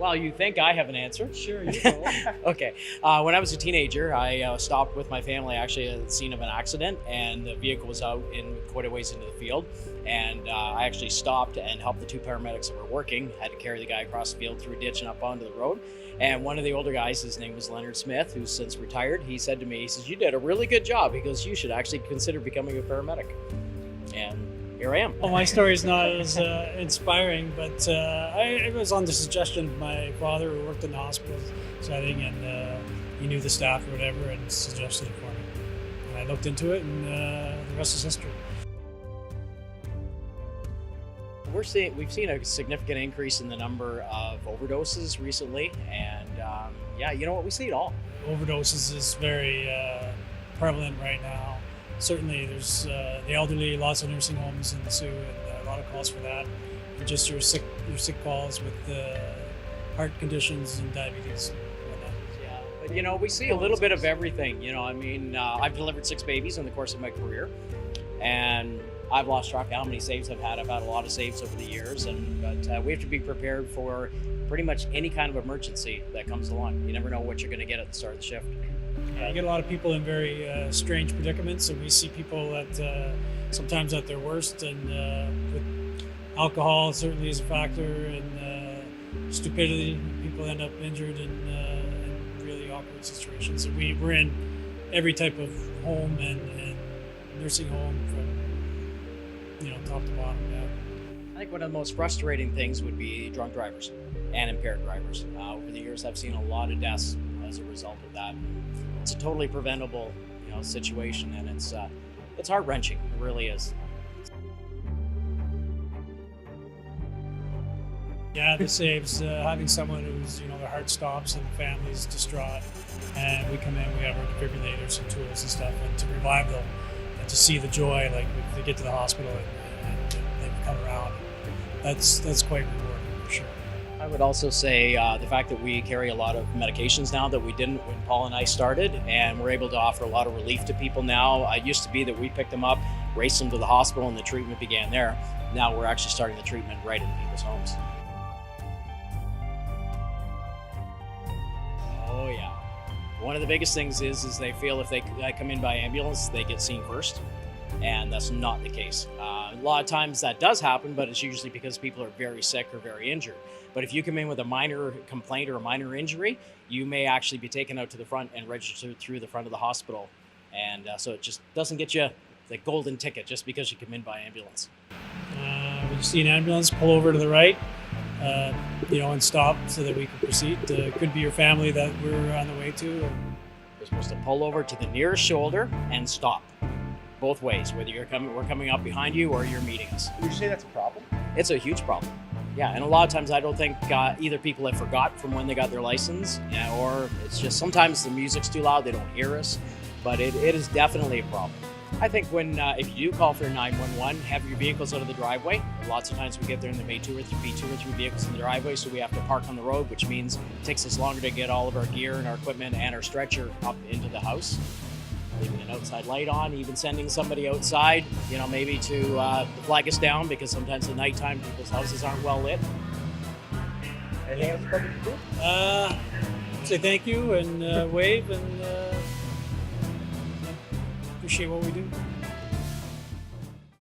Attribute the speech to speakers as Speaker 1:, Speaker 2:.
Speaker 1: Well, you think I have an answer.
Speaker 2: Sure, you go.
Speaker 1: Okay. When I was a teenager, I stopped with my family actually at the scene of an accident, and the vehicle was out in quite a ways into the field. And I actually stopped and helped the two paramedics that were working. Had to carry the guy across the field through a ditch and up onto the road. And one of the older guys, his name was Leonard Smith, who's since retired, he said to me, he says, "You did a really good job." He goes, "You should actually consider becoming a paramedic." And here I am.
Speaker 2: Well, my story is not as inspiring, but it was on the suggestion of my father, who worked in the hospital setting, and he knew the staff or whatever, and suggested it for me. And I looked into it, and the rest is history.
Speaker 1: We've seen a significant increase in the number of overdoses recently, and yeah, you know what, we see it all.
Speaker 2: Overdoses is very prevalent right now. Certainly, there's the elderly, lots of nursing homes in the Sault, and a lot of calls for that. And just your sick calls with heart conditions and diabetes.
Speaker 1: Yeah, but you know, we see a little bit of everything. You know, I mean, I've delivered 6 babies in the course of my career, and I've lost track of how many saves I've had. I've had a lot of saves over the years, but we have to be prepared for pretty much any kind of emergency that comes along. You never know what you're going to get at the start of the shift.
Speaker 2: You get a lot of people in very strange predicaments, and we see people that sometimes at their worst, and with alcohol certainly is a factor, and stupidity. People end up injured in really awkward situations. And we're in every type of home and nursing home from top to bottom. Yeah.
Speaker 1: I think one of the most frustrating things would be drunk drivers and impaired drivers. Over the years, I've seen a lot of deaths as a result of that. It's a totally preventable, situation, and it's heart-wrenching. It really is.
Speaker 2: Yeah, this saves having someone who's their heart stops and the family's distraught, and we come in, we have our defibrillators and tools and stuff, and to revive them and to see the joy, like if they get to the hospital and they come around, that's quite rewarding for sure.
Speaker 1: I would also say the fact that we carry a lot of medications now that we didn't when Paul and I started, and we're able to offer a lot of relief to people now. It used to be that we picked them up, raced them to the hospital, and the treatment began there. Now we're actually starting the treatment right in people's homes. Oh yeah. One of the biggest things is they feel if they come in by ambulance, they get seen first. And that's not the case. A lot of times that does happen, but it's usually because people are very sick or very injured. But if you come in with a minor complaint or a minor injury, you may actually be taken out to the front and registered through the front of the hospital. And so it just doesn't get you the golden ticket just because you come in by ambulance.
Speaker 2: When you see an ambulance, pull over to the right, and stop so that we can proceed. It could be your family that we're on the way to.
Speaker 1: You're supposed to pull over to the nearest shoulder and stop. Both ways, whether we're coming up behind you or you're meeting us.
Speaker 3: Would you say that's a problem?
Speaker 1: It's a huge problem. Yeah, and a lot of times I don't think either people have forgot from when they got their license, or it's just sometimes the music's too loud, they don't hear us, but it is definitely a problem. I think if you do call for 911, have your vehicles out of the driveway. Lots of times we get there and there may be two or three vehicles in the driveway, so we have to park on the road, which means it takes us longer to get all of our gear and our equipment and our stretcher up into the house. Leaving an outside light on, even sending somebody outside, maybe to flag us down, because sometimes at nighttime people's houses aren't well lit.
Speaker 3: Anything else public to do?
Speaker 2: Say thank you and wave and appreciate what we do.